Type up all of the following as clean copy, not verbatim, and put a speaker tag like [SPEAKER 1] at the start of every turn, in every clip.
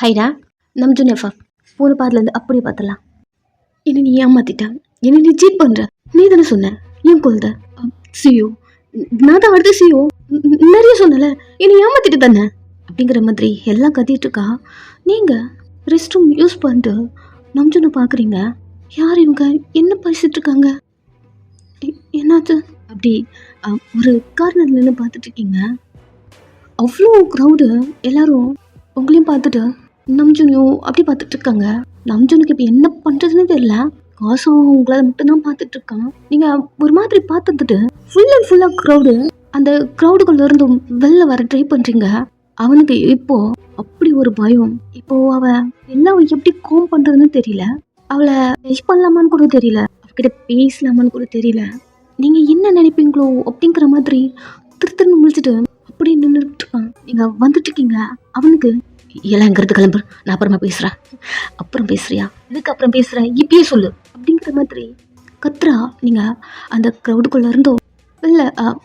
[SPEAKER 1] ஹைடா நம்ஜுன் எஃபா போன பாட்டிலேருந்து அப்படியே பார்த்துலாம். என்ன நீ ஏமாத்திட்ட, என்ன நீ சீட் பண்ணுற, நீ தானே சொன்ன ஏன் கொள்த சியோ, நான் தான் அடுத்த சியோ நிறைய சொன்னல, என்னை ஏமாத்திட்டு தானே அப்படிங்கிற மாதிரி எல்லாம் கத்திட்டு இருக்கா. நீங்கள் ரெஸ்ட் ரூம் யூஸ் பண்ணிட்டு நம்ஜுனை பார்க்குறீங்க. யார் இவங்க, என்ன பேசிட்டு இருக்காங்க, என்னாச்சு அப்படி ஒரு கார்னர் நின்று பார்த்துட்டு இருக்கீங்க. அவ்வளோ க்ரௌடு, எல்லாரும் உங்களையும் பார்த்துட்டு நம்ஜுனையும் அப்படி பார்த்துட்டு இருக்காங்க. நம்ஜுனுக்கு இப்போ என்ன பண்ணுறதுன்னு தெரியல. காசும் உங்களை மட்டும்தான் பார்த்துட்டு இருக்கான். நீங்கள் ஒரு மாதிரி பார்த்துட்டு ஃபுல் அண்ட் ஃபுல்லாக க்ரௌடு, அந்த க்ரௌடுக்குள்ள இருந்தும் வெளில வர ட்ரை பண்ணுறீங்க. அவனுக்கு இப்போ அப்படி ஒரு பயம். இப்போ அவன் எல்லாம் எப்படி கோம் பண்ணுறதுன்னு தெரியல. அவளை டச் பண்ணலாமான்னு கூட தெரியல, அவகிட்ட பேசலாமான்னு கூட தெரியல. நீங்கள் என்ன நினைப்பீங்களோ அப்படிங்கிற மாதிரி திருன்னு முடிச்சுட்டு அப்படி நின்றுட்டு இருப்பான். நீங்கள் வந்துட்டு இருக்கீங்க. அவனுக்கு எல்லாங்கிறது கிளம்பு, நான் அப்புறமா பேசுகிறேன். அப்புறம் பேசுறியா, இதுக்கு அப்புறம் பேசுகிறேன், இப்பயே சொல்லு அப்படிங்கிற மாதிரி கத்துறா. நீங்கள் அந்த க்ரௌடுக்குள்ளே இருந்தோ வெளில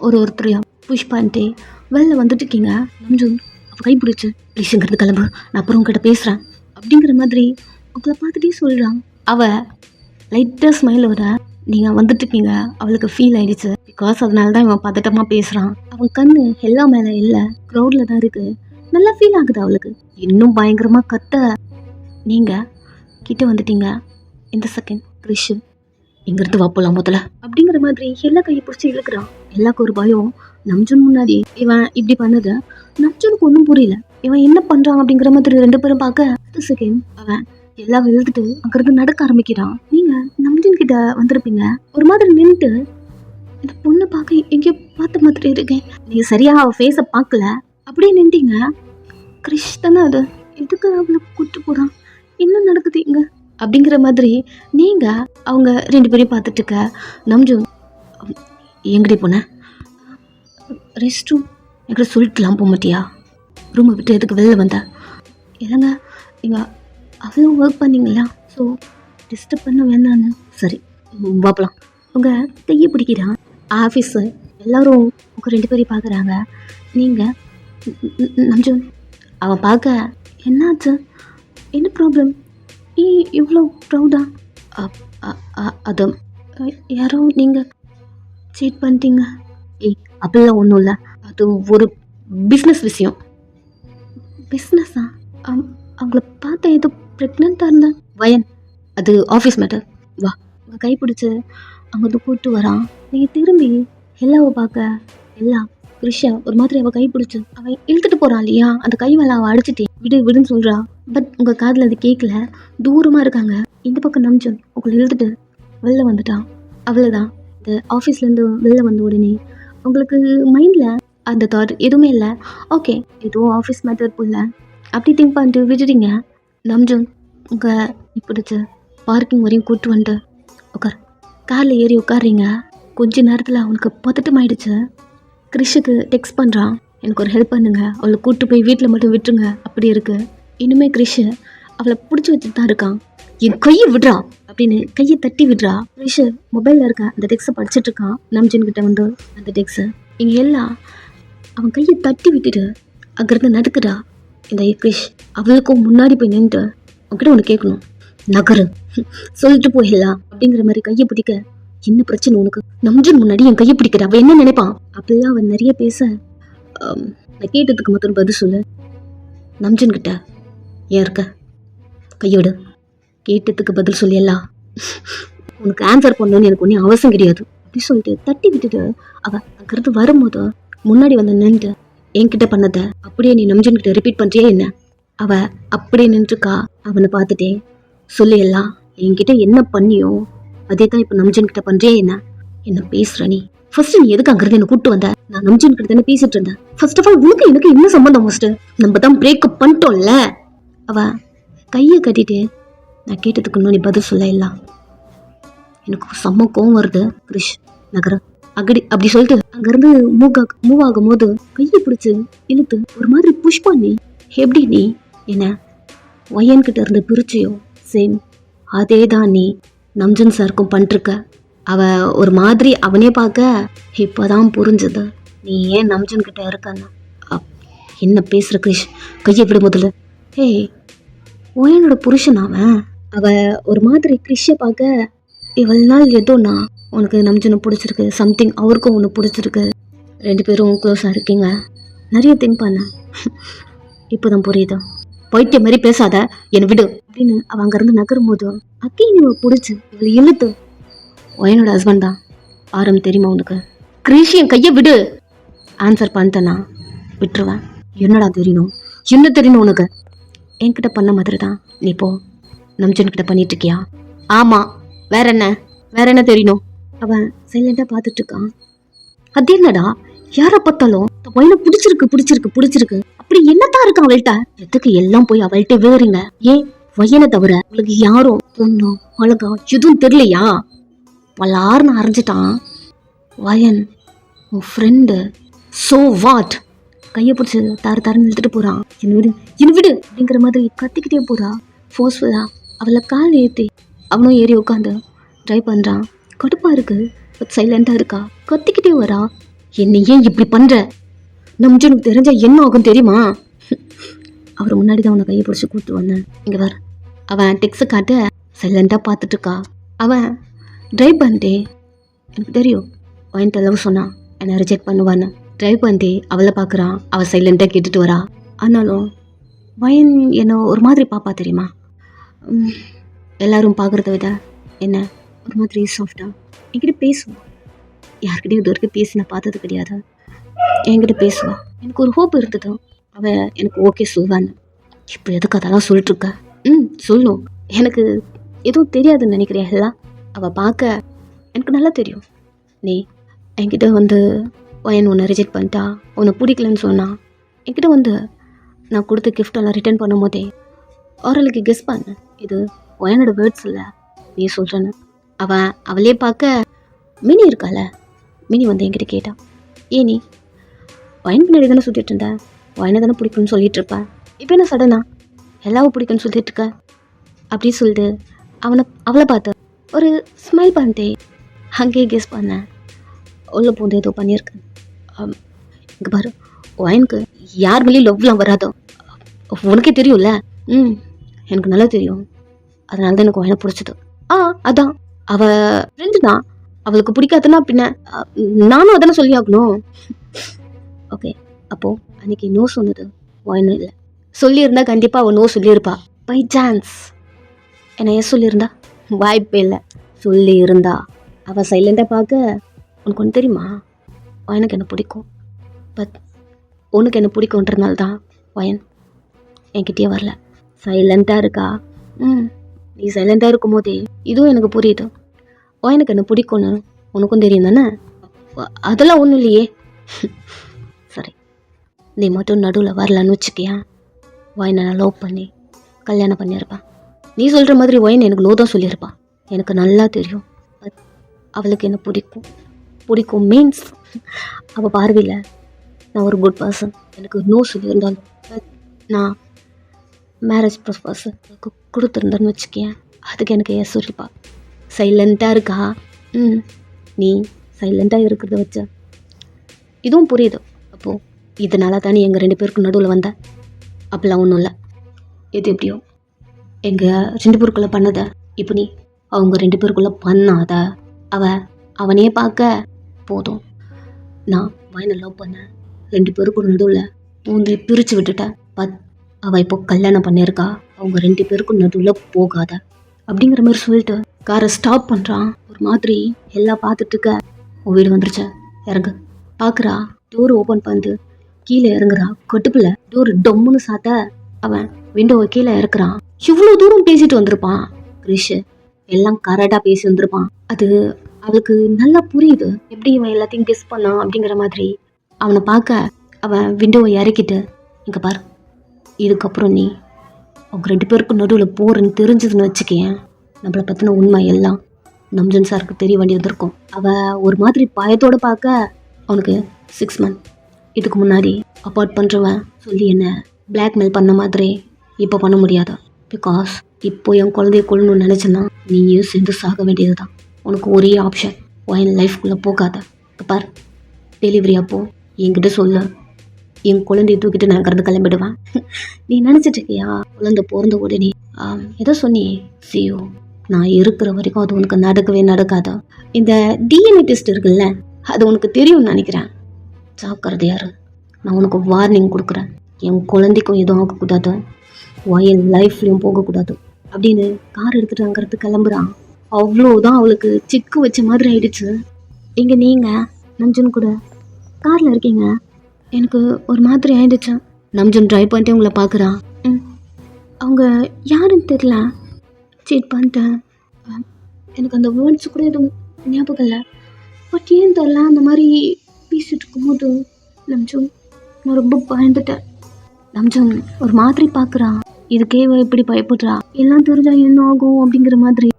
[SPEAKER 1] ஒருத்தரையா புஷ் பண்ணிட்டே வெளில வந்துட்டு இருக்கீங்க. நம்ஜுன் அவள் கைப்பிடிச்சு, ப்ளீஸுங்கிறது கிளம்பு, நான் அப்புறம் உங்ககிட்ட பேசுகிறேன் அப்படிங்கிற மாதிரி உங்களை பார்த்துட்டே சொல்கிறான். அவள் லைட்டாக ஸ்மைலோட நீங்கள் வந்துட்டு இருக்கீங்க. அவளுக்கு ஃபீல் ஆயிடுச்சு. பிகாஸ் அதனால தான் இவன் பதட்டமாக பேசுகிறான். அவன் கண்ணு எல்லா மேலே இல்லை, க்ரௌடில் தான் இருக்குது. நல்லா ஃபீல் ஆகுது அவளுக்கு. இன்னும் பயங்கரமாக கத்த நீங்கள் கிட்ட வந்துட்டீங்க. இந்த செகண்ட் கிறிஷு இங்கிருந்து வாப்பலாம் முதல்ல அப்படிங்கிற மாதிரி எல்லா கையை பிடிச்சி இழுக்கிறான். எல்லாருக்கும் ஒரு பயம். நம்ஜுன் முன்னாடி இவன் இப்படி பண்ணது நம்ஜுனுக்கு ஒன்றும் புரியல. இவன் என்ன பண்ணுறான் அப்படிங்கிற மாதிரி ரெண்டு பேரும் பார்க்க செகண்ட் அவன் எல்லாம் எழுதிட்டு அங்கிருந்து நடக்க ஆரம்பிக்கிறான். நீங்கள் நம்ஜுன் கிட்ட வந்திருப்பீங்க. ஒரு மாதிரி நின்றுட்டு இந்த பொண்ணை பார்க்க எங்கேயோ பார்த்த மாதிரி இருக்கேன். நீங்கள் சரியாக அவள் ஃபேஸை பார்க்கல, அப்படியே நின்ட்டீங்க. கிறிஷ் தானே அது, எதுக்கு அவளை கூட்டு போகிறான், என்ன நடக்குது இங்க அப்படிங்கிற மாதிரி நீங்கள் அவங்க ரெண்டு பேரையும் பார்த்துட்டு இருக்க. நம்ஜுன் எங்கடி போன, ரெஸ்ட் ரூம் எங்கிட்ட சொல்லிட்டுலாம் போக மாட்டியா, ரூமை விட்டு எதுக்கு வெளில வந்த, இல்லைங்க நீங்கள் அவ்வளோ ஒர்க் பண்ணிங்களா, ஸோ டிஸ்டர்ப் பண்ண வேணான்னு. சரி பார்க்கலாம். உங்கள் கையை பிடிக்கிறான். ஆஃபீஸு எல்லாரும் உங்கள் ரெண்டு பேரையும் பார்க்குறாங்க. நீங்கள் நம்ஜுன் அவன் பார்க்க என்னாச்சு, என்ன ப்ராப்ளம், இவ்வளோ ப்ரௌடா, அது யாரோ நீங்கள் சீட் பண்ணிட்டீங்க. அப்படிலாம் ஒன்றும் இல்லை, அது ஒரு பிஸ்னஸ் விஷயம். பிஸ்னஸா, அவங்கள பார்த்தா ஏதோ ப்ரெக்னெண்ட்டாக இருந்தேன். வயன், அது ஆஃபீஸ் மேட்டர். வா, உங்கள் கைப்பிடிச்சு அங்கே கூப்பிட்டு வரான். நீங்கள் திரும்பி எல்லாவை பார்க்க எல்லாம் கிறிஷா ஒரு மாதிரி அவள் கைப்பிடிச்சு அவன் இழுத்துட்டு போகிறான் இல்லையா, அந்த கை மேலே அவள் அடிச்சுட்டே விடு விடுன்னு சொல்கிறா. பட் உங்கள் காதில் அது கேட்கல, தூரமாக இருக்காங்க. இந்த பக்கம் நம்ஜுன் உங்களை இழுத்துட்டு வெளில வந்துட்டான். அவ்வளோதான். இந்த ஆஃபீஸ்லேருந்து வெளில வந்த உடனே உங்களுக்கு மைண்டில் அந்த தாட் எதுவுமே இல்லை. ஓகே, எதுவும் ஆஃபீஸ் மேட்டர் போல அப்படி திங்க் பண்ணிட்டு விட்டுட்டீங்க. நம்ஜுன் உங்கள் பிடிச்சி பார்க்கிங் வரையும் கூப்பிட்டு வந்துட்டு உட்கார், காரில் ஏறி உட்காடுறீங்க. கொஞ்ச நேரத்தில் அவனுக்கு பதட்டம் ஆயிடுச்சு. கிறிஷுக்கு டெக்ஸ்ட் பண்ணுறான், எனக்கு ஒரு ஹெல்ப் பண்ணுங்க, அவளை கூப்பிட்டு போய் வீட்டில் மட்டும் விட்டுருங்க. அப்படி இருக்கு. இனிமே கிறிஷு அவளை பிடிச்சி வச்சுட்டு தான் இருக்கான். என் கையை விடுறா அப்படின்னு கையை தட்டி விடுறா. கிறிஷு மொபைலில் இருக்க அந்த டெக்ஸ்ட்டை படிச்சுட்டு இருக்கான். நம்ஜுன் கிட்ட வந்து அந்த டெக்ஸ்ட்டு இங்கே எல்லாம் அவன் கையை தட்டி விட்டுட்டு அங்கிருந்து நடுக்குறா. இந்த கிறிஷ் அவளுக்கும் முன்னாடி போய் நின்றுட்டு அவன்கிட்ட ஒன்று கேட்கணும், நகரு சொல்லிட்டு போயிடலாம் அப்படிங்கிற மாதிரி கையை பிடிக்க, என்ன பிரச்சனை உனக்கு, நம்ஜுன் முன்னாடி என் கையை பிடிக்கிற, அவன் என்ன நினைப்பான் அப்படிலாம் அவன் நிறைய பேச. நான் கேட்டதுக்கு மட்டும் பதில் சொல்லு, நம்ஜுன் கிட்ட ஏன் இருக்க, கையோடு கேட்டதுக்கு பதில் சொல்லியலாம், உனக்கு ஆன்சர் பண்ணணும்னு எனக்கு ஒன்றும் அவசியம் கிடையாது அப்படி சொல்லிட்டு தட்டி விட்டுட்டு அவன் அங்கிருந்து வரும்போது முன்னாடி வந்து நின்று என்கிட்ட பண்ணத அப்படியே நீ நம்ஜுன் கிட்ட ரிப்பீட் பண்ணுறியா என்ன. அவ அப்படியே நின்றுருக்கா. அவனை பார்த்துட்டே சொல்லியெல்லாம் என்கிட்ட என்ன பண்ணியோ அதே தான் இப்போ நம்ஜுன் கிட்ட பண்ணுறியா என்ன, என்ன பேசுற நீ, ஃபர்ஸ்ட் நீ எதுக்கு அங்கிருந்து என்ன கூப்பிட்டு வந்த, நான் நம்ஜுன் கிட்ட தானே பேசிட்டு இருந்தேன். ஃபர்ஸ்ட் ஆஃப் ஆல் உனக்கு எனக்கு என்ன சம்பந்தம், ஃபர்ஸ்ட் நம்ம தான் பிரேக்கப் பண்ணிட்டோம்ல. அவ கையை கட்டிட்டு நான் கேட்டதுக்கு இன்னும் நீ பதில் சொல்ல எல்லாம் எனக்கு செம்ம கோவம் வருது. கிறிஷ் நகர அப்படி சொல்லிட்டு அங்கிருந்து மூவ் ஆகும் போது கையை பிடிச்சு இழுத்து ஒரு மாதிரி புஷ் பண்ணி, எப்படி நீ என்ன ஒயன் கிட்ட இருந்து பிரிச்சியோ சேம் அதே தான் நீ நம்ஜுன் சாருக்கும் பண்ணிருக்க. அவ ஒரு மாதிரி அவனே பார்க்க இப்போதான் புரிஞ்சது நீ ஏன் நம்ஜுன் கிட்ட இருக்கன்னு. என்ன பேசுற கிறிஷ், கையை விடு முதல்ல. ஹே ஒயனோட புருஷன் அவன். அவ ஒரு மாதிரி கிறிஷை பார்க்க இவ்வளவு நாள் ஏதோண்ணா உனக்கு நம்ஜனை பிடிச்சிருக்கு, சம்திங் அவருக்கும் ஒன்று பிடிச்சிருக்கு, 2 பேரும் க்ளோஸாக இருக்கீங்க, நிறைய திங்க் பண்ண. இப்போதான் புரியுது. போயிட்ட மாதிரி பேசாத, என்னை விடு அப்படின்னு அவ அங்கேருந்து நகரும் போது அக்கி நீ பிடிச்சி இவளை இழுத்து. ஒயனோட ஹஸ்பண்ட் தான் ஆரம் தெரியுமா உனக்கு? கிரீஷ் என் கையை விடு. ஆன்சர் பண்ணிட்டேன்னா விட்டுருவேன். என்னடா தெரியணும், என்ன தெரியணும் உனக்கு? என்கிட்ட பண்ண மாதிரி தான் நீ இப்போ நம்ஜன்கிட்ட பண்ணிட்டு இருக்கியா? ஆமாம், வேற என்ன தெரியணும்? அவன் சைலண்டாக பார்த்துட்டு இருக்கான். அது என்னடா யாரை பார்த்தாலும் ஒயனை பிடிச்சிருக்கு அப்படி என்னத்தான் இருக்கு அவள்கிட்ட? எதுக்கு எல்லாம் போய் அவள்கிட்ட வேறீங்க? ஏன் ஒயனை தவிர உங்களுக்கு யாரும் பொண்ணு அழகா எதுவும் தெரியலையா? பலார்னு அரைஞ்சிட்டான். வயன் உன் ஃப்ரெண்டு, சோ வாட்? கையை பிடிச்சி தரன்னு இழுத்துட்டு போறான். என்ன விடு அப்படிங்கிற மாதிரி கத்திக்கிட்டே போறா ஃபோர்ஸ்ஃபுல்லா. அவளை கால் ஏற்றி அவனும் ஏறி உட்காந்து ட்ரை பண்றான். கடுப்பா இருக்கு, சைலண்டா இருக்கா, கத்திக்கிட்டே வரா. என்னை ஏன் இப்படி பண்ற? நம்ஜனுக்கு தெரிஞ்சா என்ன ஆகும் தெரியுமா? அவர் முன்னாடி தான் அவனை கையை பிடிச்சி கூப்பிட்டு வந்தேன். இங்க வர. அவன் டெக்ஸை காட்ட சைலண்டா பார்த்துட்டு இருக்கா. அவன் ட்ரைவ் பண்ணிட்டே, எனக்கு தெரியும் ஒயன்ட்ட லவ் சொன்னா என்னை ரிஜெக்ட் பண்ணுவான்னு. ட்ரைவ் பண்ணிட்டே அவளை பார்க்குறான். அவள் சைலண்டாக கேட்டுட்டு வரா. ஆனாலும் வயன் என்ன ஒரு மாதிரி பாப்பா தெரியுமா? எல்லாரும் பார்க்குறத விட என்ன ஒரு மாதிரி சாஃப்டா என்கிட்ட பேசுவான். யார்கிட்டையும் இது வரைக்கும் பேசி நான் பார்த்தது கிடையாது. என்கிட்ட பேசுவான். எனக்கு ஒரு ஹோப் இருந்தது அவள் எனக்கு ஓகே சொல்வான்னு. இப்போ எதுக்கு அதெல்லாம் சொல்லிட்டு இருக்க? சொல்லும். எனக்கு எதுவும் தெரியாதுன்னு நினைக்கிறேன். எல்லாம் அவள் பார்க்க எனக்கு நல்லா தெரியும். நீ என்கிட்ட வந்து ஒயன் உன்னை ரிஜெக்ட் பண்ணிட்டா, உன்னை பிடிக்கலன்னு சொன்னா, என்கிட்ட வந்து நான் கொடுத்த கிஃப்டெல்லாம் ரிட்டர்ன் பண்ணும் போதே அவர்களுக்கு கெஸ் பண்ண இது ஒயனோட வேர்ட்ஸ் இல்லை நீ சொல்கிறேன்னு. அவளே பார்க்க மினி இருக்கால, மினி வந்து என்கிட்ட கேட்டான், ஏன் நீ ஒயன் பின்னாடி தானே சுற்றிட்டு இருந்த, ஒயனை தானே பிடிக்கும்னு சொல்லிட்டு இருப்பேன், இப்போ என்ன சடனா எல்லாவும் பிடிக்கும்னு சொல்லிட்டு இருக்க அப்படின்னு சொல்லிட்டு அவளை பார்த்து ஒரு ஸ்மைல் பண்ணிட்டே அங்கேயே கெஸ் பண்ணேன். உள்ள போந்து ஏதோ பண்ணியிருக்கு. இங்கே பாரு, ஒயனுக்கு யார் மேலேயும் லவ்லாம் வராதோ, உனக்கே தெரியும்ல. எனக்கு நல்லா தெரியும். அதனால தான் எனக்கு ஒயனை பிடிச்சது. அதான் அவள் ஃப்ரெண்டு தான், அவளுக்கு பிடிக்காதுன்னா பின்ன நானும் அதானே சொல்லி ஆகணும். ஓகே, அப்போது அன்னைக்கு நோ சொன்னது ஒயனும் இல்லை. சொல்லியிருந்தா கண்டிப்பாக அவள் நோ சொல்லியிருப்பா. பை சான்ஸ் என்ன எஸ் சொல்லியிருந்தா? வாய்ப்பே இல்லை. சொல்லியிருந்தா அவள் சைலண்டாக பார்க்க, உனக்கு ஒன்று தெரியுமா, ஒயனுக்கு என்ன பிடிக்கும், பட் உனக்கு என்ன பிடிக்குன்றதுனால தான் ஒயன் என்கிட்டயே வரல. சைலண்ட்டாக இருக்கா. நீ சைலண்ட்டாக இருக்கும் போதே இதுவும் எனக்கு புரியுது. ஒயனுக்கு என்ன பிடிக்கும்னு உனக்கும் தெரியும் தானே? அதெல்லாம் ஒன்றும் இல்லையே. சரி, நீ மட்டும் நடுவில் வரலன்னு வச்சுக்கியா, ஒயனை நான் லவ் பண்ணி கல்யாணம் பண்ணியிருப்பான். நீ சொல்கிற மாதிரி ஒயன் எனக்கு நோ தான் சொல்லியிருப்பான். எனக்கு நல்லா தெரியும். பட் அவளுக்கு என்ன பிடிக்கும் மீன்ஸ் அவள் பார்வையில் நான் ஒரு குட் பர்சன். எனக்கு நோ சொல்லியிருந்தாலும் நான் மேரேஜ் ப்ரொபோசல் கொடுத்துருந்தேன்னு வச்சுக்கேன், அதுக்கு எனக்கு ஏன் சொல்லிப்பா. சைலண்ட்டாக இருக்கா. நீ சைலண்ட்டாக இருக்கிறத வச்ச இதுவும் புரியுது. அப்போது இதனால தானே எங்கள் 2 பேருக்கு நடுவில் வந்த. அப்படிலாம் ஒன்றும் இல்லை. எது எப்படியோ எங்கள் 2 பேருக்குள்ளே பண்ணதை இப்போ நீ அவங்க 2 பேருக்குள்ளே பண்ணாத. அவனையே பார்க்க போதும். நான் வயனை லவ் பண்ணேன், 2 பேருக்கும் நடுவில் பூந்தி பிரித்து விட்டுட்டேன். பட் அவள் இப்போ கல்யாணம் பண்ணியிருக்கா, அவங்க 2 பேருக்கும் நடுவில் போகாத அப்படிங்கிற மாதிரி சொல்லிட்டு காரை ஸ்டாப் பண்ணுறான். ஒரு மாதிரி எல்லாம் பார்த்துட்டு இருக்க. உன் வீடு வந்துருச்சா, இறங்கு. பார்க்குறா, டோர் ஓப்பன் பண்ணிட்டு கீழே இறங்குறா. கட்டுப்பில் டோர் டொம்முன்னு சாத்த அவன் விண்டோவை கீழே இறக்குறான். இவ்வளோ தூரம் பேசிட்டு வந்திருப்பான் கிரிஷ், எல்லாம் கரெக்டாக பேசி வந்திருப்பான். அது அவளுக்கு நல்லா புரியுது எப்படி இவன் எல்லாத்தையும் கெஸ் பண்ணான் அப்படிங்கிற மாதிரி. அவனை பார்க்க அவன் விண்டோவை இறக்கிட்டு, இங்கே பாரு, இதுக்கப்புறம் நீ அவங்க 2 பேருக்கும் நடுவில் போகிறேன்னு தெரிஞ்சதுன்னு வச்சுக்கேன், நம்மளை பற்றின உண்மை எல்லாம் நம்ஜன் சாருக்கு தெரிய வேண்டி வந்திருக்கும். அவள் ஒரு மாதிரி பயத்தோடு பார்க்க, அவனுக்கு 6 months இதுக்கு முன்னாடி அப்பார்ட் பண்ணுறவன் சொல்லி என்ன பிளாக்மெயில் பண்ண மாதிரி இப்போ பண்ண முடியாது. பிகாஸ் இப்போ என் குழந்தைய கொள்ளணும்னு நினச்சேன்னா நீயும் சேர்ந்து சாக வேண்டியது தான். உனக்கு ஒரே ஆப்ஷன், ஒயன் லைஃப்குள்ளே போகாத. பார், டெலிவரி அப்போ என்கிட்ட சொல்ல, என் குழந்தைய தூக்கிட்டு நான் இருந்து கிளம்பிடுவேன். நீ நினச்சிட்டு இருக்கியா குழந்தை பிறந்த உடனே ஏதோ சொன்னியே சியோ, நான் இருக்கிற வரைக்கும் அது உனக்கு நடக்கவே நடக்காதா? இந்த டிஎன்ஏ டெஸ்ட் இருக்குல்ல, அது உனக்கு தெரியும்னு நினைக்கிறேன். ஜாக்கிரதையாரு, நான் உனக்கு வார்னிங் கொடுக்குறேன். என் குழந்தைக்கும் எதுவும் ஆகக்கூடாது, என் லைஃப்லையும் போகக்கூடாது அப்படின்னு கார் எடுத்துட்டு அங்கிறது கிளம்புறான். அவ்வளோதான், அவளுக்கு சிக்கு வச்ச மாதிரி ஆயிடுச்சு. இங்கே நீங்கள் நம்ஜன் கூட காரில் இருக்கீங்க. எனக்கு ஒரு மாதிரி ஆயிடுச்சு. நம்ஜன் ட்ரைவ் பண்ணிட்டு உங்களை பார்க்குறான். அவங்க யாருன்னு தெரியல, சீட் பண்ணிட்டேன். எனக்கு அந்த வேர்ட்ஸ் கூட எதுவும் ஞாபகம் இல்லை. பட் ஏன் தெரில, அந்த மாதிரி பேசிட்டு இருக்கும்போது நம்ஜன் நான் ரொம்ப பயந்துட்டேன். நம்ஜன் ஒரு மாதிரி பார்க்குறான். இதுக்கே இப்படி பயப்படுறா, எல்லாம் தெரிஞ்சா என்ன ஆகும் அப்படிங்கிற மாதிரி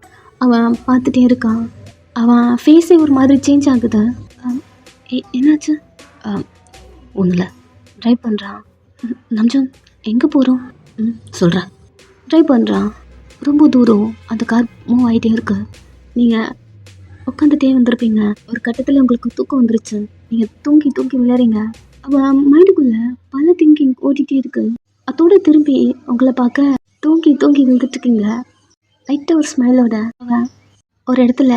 [SPEAKER 1] அவன் பார்த்துட்டே இருக்கான். அவன் ஃபேஸே ஒரு மாதிரி சேஞ்ச் ஆகுது. என்னாச்சு? ஒன்றும் இல்லை, ட்ரைவ் பண்ணுறான். நம்ஜன் எங்கே போகிறோம்? சொல்கிறேன். ட்ரைவ் பண்ணுறான். ரொம்ப தூரம் அந்த கார் மூவ் ஆகிட்டே இருக்கு. நீங்கள் உட்காந்துட்டே வந்திருப்பீங்க. ஒரு கட்டத்தில் உங்களுக்கு தூக்கம் வந்துருச்சு. நீங்கள் தூங்கி தூங்கி விளையாடுறீங்க. அவன் மைண்டுக்குள்ளே பல திங்கிங் ஓடிட்டே இருக்கு. அதோடு திரும்பி உங்களை பார்க்க தூங்கி தூங்கி விழுந்துட்டுருக்கீங்க. லைட்டாக ஒரு ஸ்மைலோட அவன் ஒரு இடத்துல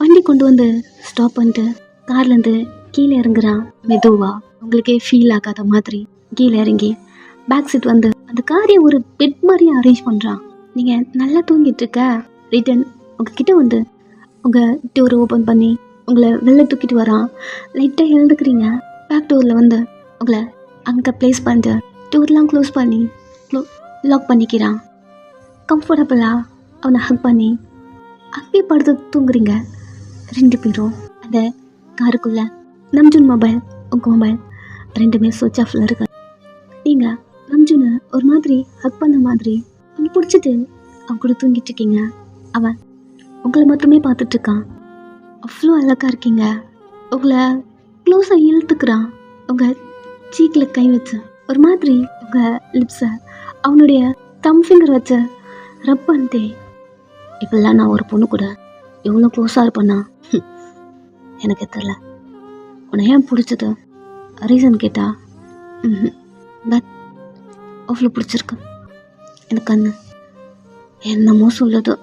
[SPEAKER 1] வண்டி கொண்டு வந்து ஸ்டாப் பண்ணிட்டு கார்லேருந்து கீழே இறங்குறான். மெதுவாக உங்களுக்கே ஃபீல் ஆகாத மாதிரி கீழே இறங்கி பேக் சீட் வந்து அந்த காரை ஒரு பெட் மாதிரி அரேஞ்ச் பண்ணுறான். நீங்கள் நல்லா தூங்கிட்டு இருக்க ரிட்டன் உங்ககிட்ட வந்து உங்கள் டோரை ஓப்பன் பண்ணி உங்களை வெளில தூக்கிட்டு வரான். லைட்டாக எழுந்துக்கிறீங்க. பேக் டோரில் வந்து உங்களை அங்கே ப்ளேஸ் பண்ணிட்டு டோர்லாம் க்ளோஸ் பண்ணி லாக் பண்ணிக்கிறான். கம்ஃபர்டபுளாக அவனை ஹக் பண்ணி அங்கே படுத்து தூங்குறீங்க ரெண்டு பேரும். அந்த காருக்குள்ளே நம்ஜுன் மொபைல், உங்கள் மொபைல் ரெண்டுமே சுவிட்ச் ஆஃபில் இருக்கு. நீங்கள் நம்ஜுனை ஒரு மாதிரி ஹக் பண்ண மாதிரி அவனை பிடிச்சிட்டு அவன் கூட தூங்கிட்டு இருக்கீங்க. அவன் உங்களை மட்டுமே பார்த்துட்ருக்கான். அவ்வளோ அழகாக இருக்கீங்க. உங்களை க்ளோஸாக இழுத்துக்கிறான். உங்கள் சீக்கில் கை வச்சு ஒரு மாதிரி உங்கள் லிப்ஸை அவனுடைய தம் ஃபிங்கர் வச்சு ரப் பண்ணிட்டே. இப்போல்லாம் நான் ஒரு பொண்ணு கூட எவ்வளோ க்ளோஸாக இருப்பேன்னா எனக்கு தெரில. உன்னை ஏன் பிடிச்சது ரீசன் கேட்டா பட் அவ்வளோ பிடிச்சிருக்கு எனக்கு. கண்ணு என்னமோ சொல்லுது.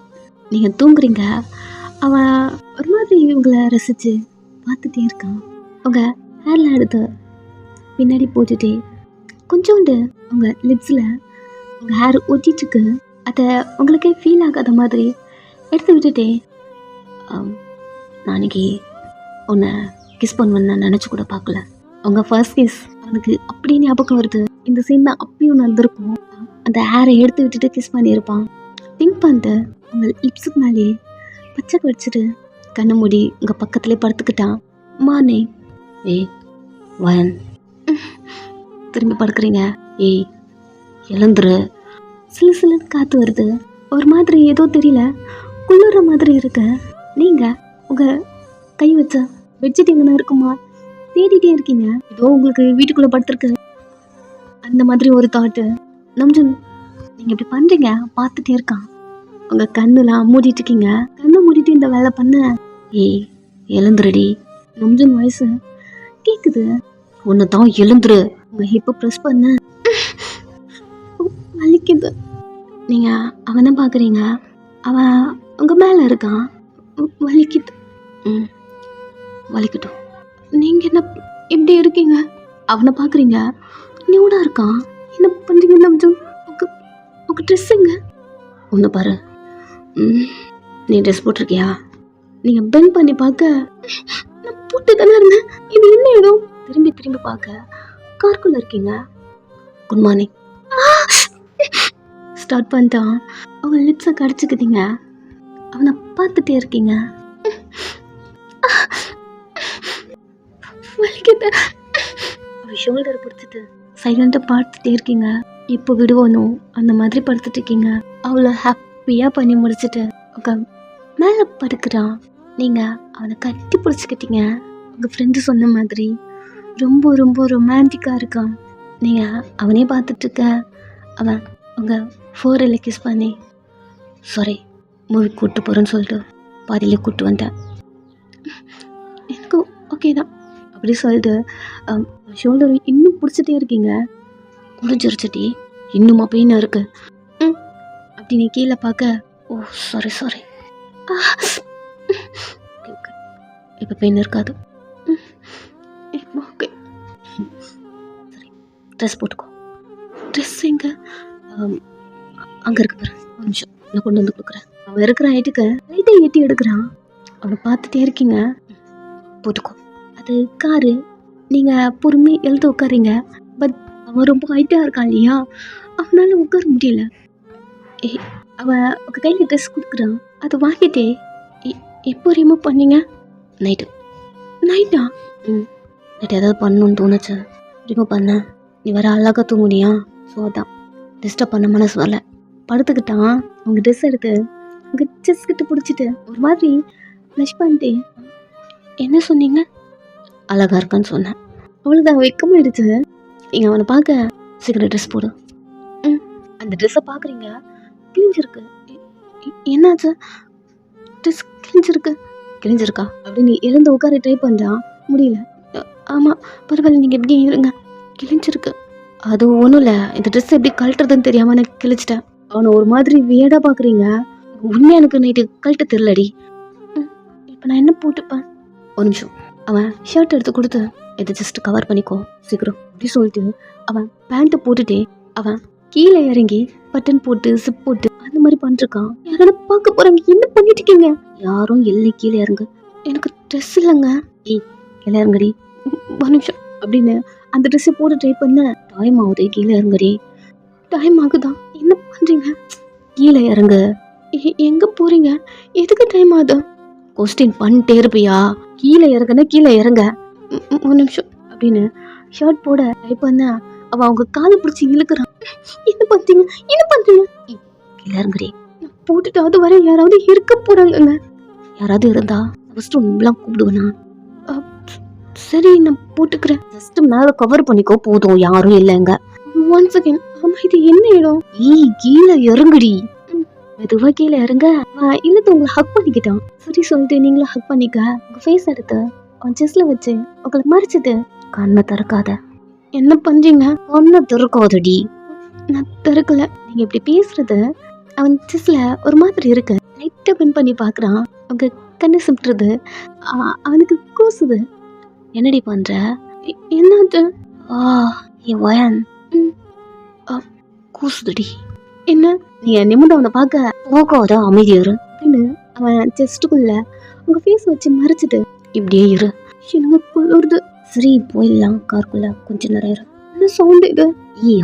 [SPEAKER 1] நீங்கள் தூங்குறீங்க. அவன் ஒரு மாதிரி உங்களை ரசித்து பார்த்துட்டே இருக்கான். உங்கள் ஹேரில் எடுத்து பின்னாடி போட்டுட்டே கொஞ்சோண்டு உங்கள் லிப்ஸில் உங்கள் ஹேர் ஒட்டிட்டுருக்கு. அதை உங்களுக்கே ஃபீல் ஆகாத மாதிரி எடுத்து விட்டுட்டே நான் அன்றைக்கி உன்னை கிஸ் பண்ணுவேன்னு நான் நினச்சி கூட பார்க்கல. உங்கள் ஃபர்ஸ்ட் கிஸ் அவனுக்கு அப்படியே ஞாபகம் வருது. இந்த சீன் தான் அப்பயும் நடந்திருக்கும். அந்த ஹேரை எடுத்து விட்டுட்டு கிஸ் பண்ணியிருப்பான். திங்க் பண்ணிட்டு உங்கள் லிப்ஸுக்கு மேலேயே பச்சை வச்சுட்டு கண்ணை மூடி உங்கள் பக்கத்துலேயே படுத்துக்கிட்டான். மானே ஏய் வயன் திரும்பி படுக்கிறீங்க. ஏய் எழுந்துரு. சிலு சிலுன்னு காற்று வருது. ஒரு மாதிரி ஏதோ தெரியல, குளிர மாதிரி இருக்கு. நீங்கள் உங்கள் கை வச்ச பெட்ஷீட் எங்கன்னா இருக்குமா தேடிட்டே இருக்கீங்க. ஏதோ உங்களுக்கு வீட்டுக்குள்ளே படுத்துருக்கு அந்த மாதிரி ஒரு தாட்டு. நம்ஜன் நீங்கள் இப்படி பண்ணுறீங்க பார்த்துட்டே இருக்கான். உங்கள் கண்ணுலாம் மூடிட்டு இருக்கீங்க. கண்ணை மூடிட்டு இந்த வேலை பண்ண. ஏய் எழுந்துருடி. நம்ஜன் வயசு கேட்குது. ஒன்று தான் எழுந்துரு. உங்கள் ஹிப்பை ப்ரெஸ் பண்ண வலிக்குது. நீங்கள் அவனை பார்க்குறீங்க. அவன் உங்கள் மேலே இருக்கான். வலிக்குது. வலிக்கட்டும். நீங்கள் என்ன எப்படி இருக்கீங்க? அவனை பார்க்குறீங்க. நியூடாக இருக்கான். என்ன பண்ணுறீங்க நம்ஜன்? உங்கள் ட்ரெஸ்ஸுங்க ஒன்று பாரு. நீ ட்ரெஸ் போட்டிருக்கியா? நீங்கள் பெண்ட் பண்ணி பார்க்க நான் போட்டு தானே இருந்தேன். இது என்ன ஏதோ திரும்பி திரும்பி பார்க்க கார்க்குள்ளே இருக்கீங்க. குட் மார்னிங் ஸ்டார்ட் பண்ணிட்டான். அவங்க லிப்ஸை கடிச்சிக்கிட்டீங்க. அவனை பார்த்துட்டே இருக்கீங்க. அவன் ஷோல்டரை பிடிச்சிட்டு சைலண்டாக பார்த்துட்டே இருக்கீங்க. இப்போ விடுவானோ அந்த மாதிரி படுத்துட்டு இருக்கீங்க. அவ்வளோ ஹாப்பியாக பண்ணி முடிச்சுட்டு உங்கள் மேலே படுக்கிறான். நீங்கள் அவனை கட்டி பிடிச்சிக்கிட்டீங்க. உங்கள் ஃப்ரெண்டு சொன்ன மாதிரி ரொம்ப ரொம்ப ரொமான்டிக்காக இருக்கான். நீங்கள் அவனே பார்த்துட்ருக்க. அவன் உங்கள் ஃபோரில் கிஸ் பண்ணி சாரி மூவி கூப்பிட்டு போகிறேன்னு சொல்லிட்டு பாதியிலே கூப்பிட்டு வந்தேன். எனக்கு ஓகே தான் அப்படி சொல்லிட்டு ஷோல்டர் இன்னும் பிடிச்சிட்டே இருக்கீங்க. முடிஞ்சிருச்சுட்டி. இன்னுமா பெயினாக இருக்கு. அப்படின்னு கீழே பார்க்க, ஓ சாரி சாரி, இப்போ பெயின் இருக்காது. ஓகே சரி, ட்ரெஸ் போட்டுக்கோ. ட்ரெஸ் எங்க? அங்கே இருக்கு பாரு, ஒரு நிமிஷம் நான் கொண்டு வந்து கொடுக்குறேன். அவன் இருக்கிற ஹைட்டுக்கு லைட்டாக ஏற்றி எடுக்கிறான். அவனை பார்த்துட்டே இருக்கீங்க. போட்டுக்கோ. அது காரு, நீங்கள் பொறுமை எழுத உட்காரீங்க. பட் அவன் ரொம்ப ஹைட்டாக இருக்கான் இல்லையா, அவனால் உட்கார முடியல. அவன் உங்கள் கையில் ட்ரெஸ் கொடுக்குறான், அதை வாங்கிட்டே எப்போ ரிமூவ் பண்ணீங்க? நைட்டா? நைட் ஏதாவது பண்ணணும்னு தோணுச்சு, ரிமூவ் பண்ண. நீ வர அழகாக தூங்குனியா, ஸோ அதான் டிஸ்டர்ப் பண்ண மனசு வரல. படுத்துக்கிட்டான். அவங்க ட்ரெஸ் எடுத்து உங்கள் செஸ் கிட்ட பிடிச்சிட்டு ஒரு மாதிரி ப்ளஷ் பண்ணிட்டு, என்ன சொன்னீங்க? அழகாக இருக்கான்னு சொன்னேன். அவ்வளோதான், வெக்கமாயிடுச்சு. நீங்கள் அவனை பார்க்க சீக்கிரம் ட்ரெஸ் போடு. அந்த ட்ரெஸ்ஸை பார்க்குறீங்க, கிழிஞ்சிருக்கு. என்னாச்சு? ட்ரெஸ் கிழிஞ்சிருக்கா அப்படின்னு எழுந்து உட்கார ட்ரை பண்ணுறான். முடியல. ஆமாம் பரவாயில்ல, நீங்கள் எப்படி இருங்க, கிழிஞ்சிருக்கு. அது ஒன்றும் இல்லை, இந்த ட்ரெஸ் எப்படி கழட்டுறதுன்னு தெரியாமல் நான் கிழிச்சிட்டேன். அவனை ஒரு மாதிரி வியடாக பார்க்குறீங்க. உண்மையாக எனக்கு நைட்டு கழட்ட தெரிலடி. இப்போ நான் என்ன போட்டுப்பேன்? ஒரு நிமிஷம். அவன் ஷர்ட் எடுத்து கொடுத்து, இதை ஜஸ்ட் கவர் பண்ணிக்கோ சீக்கிரம் அப்படி சொல்லிட்டு அவன் பேண்ட்டை போட்டுட்டே அவன் கீழே இறங்கி பட்டன் போட்டு சிப் போட்டு அந்த மாதிரி பண்ணிருக்கான். யாராவது பார்க்க போறாங்க, என்ன பண்ணிட்டு இருக்கீங்க? யாரும் இல்லை, கீழே இறங்க, எனக்கு ட்ரெஸ் இல்லைங்க. கீழே இறங்கடி, ஒரு நிமிஷம் அப்படின்னு அந்த ட்ரெஸ்ஸை போட்டு ட்ரை பண்ண. டைம் ஆகுது, கீழே இறங்குடி. டைம் ஆகுதான், என்ன பண்றீங்க? கீழே இறங்கு. எங்க போறீங்க? எதுக்கு டைம் ஆகுது? கொஸ்டின் பண்ணிட்டே இருப்பியா? கீழே இறங்குனா கீழே இறங்க. ஒரு நிமிஷம் அப்படின்னு ஷர்ட் போட ட்ரை பண்ண அவ அவங்க காலை பிடிச்சி இழுக்கிறான். என்ன பண்றீங்க? கீழே இறங்குடி. போட்டுட்டு அது வரை யாராவது இருக்க போறாங்கங்க. யாராவது இருந்தா ஃபர்ஸ்ட் உன்னெல்லாம் கூப்பிடுவேனா? சரி நான் போட்டுக்கிறேன். ஜஸ்ட் மேல கவர் பண்ணிக்கோ போதும், யாரும் இல்லைங்க. One second. ஆமா இது என்ன இடம்? கீழே இறங்குடி. மெதுவா கீழே இறங்க. இல்லது உங்களை ஹக் பண்ணிக்கிட்டான். சரி சொல்லிட்டு நீங்களும் ஹக் பண்ணிக்க. உங்க ஃபேஸ் எடுத்து அவன் செஸ்ல வச்சு உங்களை மறைச்சிட்டு, கண்ணை திறக்காத. என்ன பண்றீங்க? கண்ணை திறக்காதடி. நான் திறக்கல. நீங்க இப்படி பேசுறது அவன் செஸ்ல ஒரு மாதிரி இருக்கு. லைட்டா பின் பண்ணி பாக்குறான். உங்க கண்ணு சுட்டுறது அவனுக்கு கூசுது. என்னடி பண்ற? என்னாச்சு? வயன் கூசுதுடி. என்ன? நீ நிமிடம் அவனை பார்க்க போகாத, அமைதியாரு அப்படின்னு அவன் செஸ்டுக்குள்ள உங்க ஃபேஸ் வச்சு மறைச்சிட்டு இப்படியே இரு. எனக்கு குளிருது. சரி போயிடலாம் காருக்குள்ள, கொஞ்ச நேரம் இரு. என்ன சவுண்ட் இது?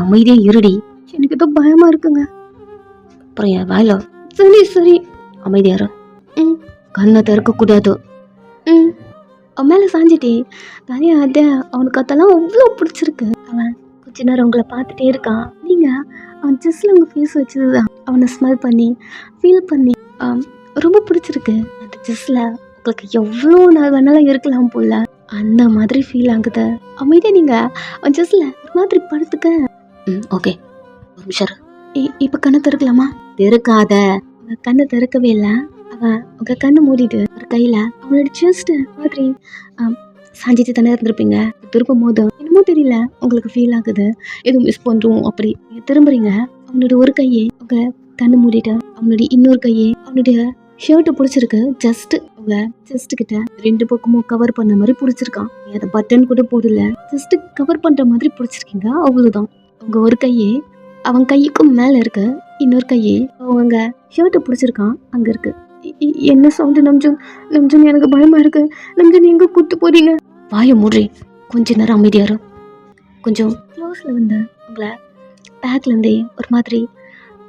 [SPEAKER 1] அமைதியா இருடி. எனக்கு ஏதோ பயமா இருக்குங்க. அப்புறம் என் வாயில. சரி அமைதியாரு. கண்ணை திறக்க கூடாது. அவன் மேல சாஞ்சிட்டே நிறைய அத அவனுக்கு அதெல்லாம் அவ்வளோ பிடிச்சிருக்கு. அவன் கொஞ்ச நேரம் உங்களை பார்த்துட்டே இருக்கான். நீங்க அவன் ஜஸ்ட்ல உங்க ஃபேஸ் வச்சதுதான் அவனை ஸ்மெல் பண்ணி ஃபீல் பண்ணி ரொம்ப பிடிச்சிருக்கு. அந்த ஜஸ்ட்ல உங்களுக்கு எவ்வளோ நாள் வேணாலும் இருக்கலாம் போல அந்த மாதிரி ஃபீல் ஆகுது. அமைதியா நீங்க அவன் ஜஸ்ட்ல ஒரு மாதிரி படுத்துக்க. ஓகே ஒரு நிமிஷம். இப்ப கண்ணை திறக்கலாமா? திறக்காத. கண்ணை திறக்கவே இல்லை. அவன் உங்க கண்ணு மூடிட்டு ஒரு கையில அவனோட செஸ்ட் மாதிரி சாஞ்சிட்டு தானே இருந்திருப்பீங்க. திருப்பும் போது என்னமோ தெரியல உங்களுக்கு ஃபீல் ஆகுது, எதுவும் மிஸ் பண்றோம் அப்படி திரும்புறீங்க. அவனோட ஒரு கையே உங்க கண்ணு மூடிட்டு அவனுடைய இன்னொரு கையே அவனுடைய ஷர்ட்டை பிடிச்சிருக்கு. ஜஸ்ட் உங்க செஸ்ட் கிட்ட ரெண்டு பக்கமும் கவர் பண்ண மாதிரி பிடிச்சிருக்கான். அதை பட்டன் கூட போடல, ஜஸ்ட் கவர் பண்ற மாதிரி பிடிச்சிருக்கீங்க, அவ்வளவுதான். உங்க ஒரு கையே அவன் கைக்கும் மேல இருக்கு, இன்னொரு கையே அவங்க ஷர்ட்டை பிடிச்சிருக்கான் அங்க இருக்கு. என்ன சவுண்டு? நம்ஜன் எனக்கு பயமா இருக்கு. நம்ஜன் எங்க கூட்டு போறீங்க? வாய மூடி, கொஞ்ச நேரம் அமைதியாரு. கொஞ்சம் க்ளோஸ்ல வந்து உங்களை பேக்ல இருந்தே ஒரு மாதிரி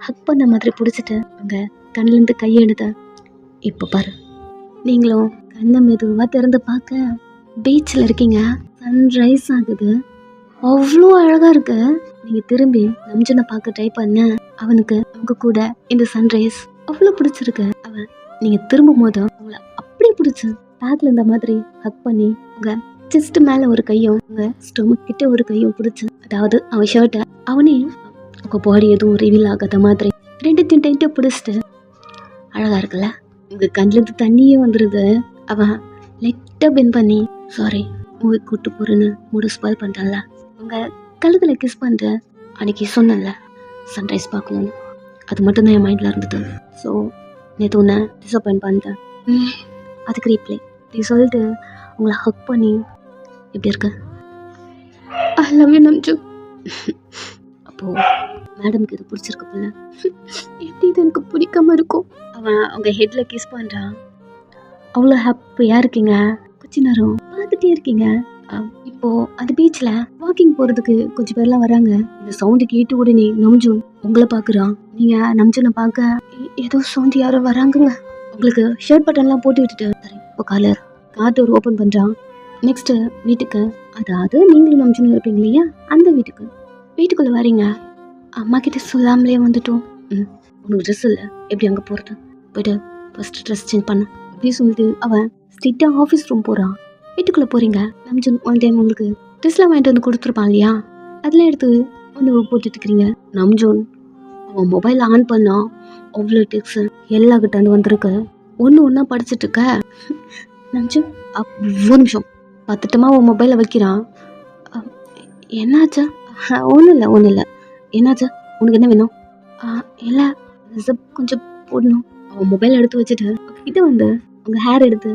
[SPEAKER 1] ஹக் பண்ண மாதிரி பிடிச்சிட்டு உங்க கண்ணுல இருந்து கையை எடுத்த. இப்ப பாரு, நீங்களும் கண்ணை மெதுவா திறந்து பார்க்க பீச்சில் இருக்கீங்க. சன்ரைஸ் ஆகுது, அவ்வளோ அழகா இருக்கு. நீங்க திரும்பி நம்ஜனை பார்க்க ட்ரை பண்ண அவனுக்கு அவங்க கூட இந்த சன்ரைஸ் அவ்வளோ பிடிச்சிருக்கு. அவன் நீங்க திரும்பும் போது உங்களை அப்படியே பிடிச்சு பேக்ல இந்த மாதிரி ஹக் பண்ணி உங்க செஸ்ட் மேல ஒரு கையும் உங்க ஸ்டொமக் கிட்ட ஒரு கையும் பிடிச்சு, அதாவது அவன் ஷர்ட்டை அவனே உங்க பாடி எதுவும் ரிவீல் ஆகாத மாதிரி ரெண்டுத்தையும் டைட்டா பிடிச்சிட்டு அழகா இருக்குல்ல. உங்க கண்ணுல இருந்து தண்ணியே வந்துருது. அவன் லைட்டா பென் பண்ணி சாரி மூவி கூட்டு போறேன்னு மூடு ஸ்பாயில் பண்றான்ல. உங்க கழுத்துல கிஸ் பண்ற அன்னைக்கு சொன்னல சன்ரைஸ் பார்க்கணும்னு, அது மட்டும்தான் என் மைண்டில் இருந்தது. ஸோ நேற்று உன்னை டிசப்பாயிண்ட் பண்ணிட்டேன். அதுக்கு ரீப்ளை இப்படி சொல்லிட்டு உங்களை ஹக் பண்ணி எப்படி இருக்கு, ஐ லவ் யூ நம்ஜு. அப்போது மேடம்க்கு இது பிடிச்சிருக்கு போல. எப்படி இது எனக்கு பிடிக்காம இருக்கும். அவன் அவங்க ஹெட்டில் கிஸ் பண்ணுறான். அவ்வளோ ஹாப்பியாக இருக்கீங்க, கொஞ்ச நேரம் பார்த்துட்டே இருக்கீங்க. இப்போது அந்த பீச்சில் வாக்கிங் போகிறதுக்கு கொஞ்சம் பேர்லாம் வராங்க. இந்த சவுண்டு கேட்டு உடனே நம்ஜூன் உங்களை பார்க்குறான். நீங்கள் நம்ஜூனை பார்க்க ஏதோ சவுண்டு யாரோ வராங்கங்க. உங்களுக்கு ஷர்ட் பட்டன்லாம் போட்டு விட்டுட்டு இப்போ கார் டோர் ஓப்பன் பண்ணுறான். நெக்ஸ்ட்டு வீட்டுக்கு, அதாவது நீங்களும் நம்ஜூன் இருப்பீங்க இல்லையா, அந்த வீட்டுக்குள்ளே வரீங்க. அம்மா கிட்ட சொல்லாமலே வந்துட்டோம். உனக்கு ட்ரெஸ் இல்லை, எப்படி அங்கே போகிறது, போய்ட்டு ஃபஸ்ட்டு ட்ரெஸ் சேஞ்ச் பண்ண அப்படின்னு சொல்லிட்டு அவன் ஸ்ட்ரிக்டாக ஆஃபீஸ் ரூம் போகிறான். வீட்டுக்குள்ளே போகிறீங்க. நம்ஜூன் ஒன் டைம் உங்களுக்கு ட்ரெஸ்லாம் வாங்கிட்டு வந்து கொடுத்துருப்பான் இல்லையா, அதெல்லாம் எடுத்து வந்து போட்டுட்ருக்கிறீங்க. நம்ஜூன் அவன் மொபைல் ஆன் பண்ணா அவ்வளோ டெக்ஸ்ட் எல்லா கிட்ட வந்து வந்திருக்கு. ஒன்றா படிச்சுட்டு இருக்க. நம்ஜூன் ஒரு நிமிஷம் பத்துட்டமா உன் மொபைலை வைக்கிறான். என்னாச்சா? ஒன்றும் இல்லை. என்னாச்சா? உனக்கு என்ன வேணும்? இல்லை ஜிப் கொஞ்சம் போடணும். அவன் மொபைல் எடுத்து வச்சுட்டு கிட்ட வந்து அவங்க ஹேர் எடுத்து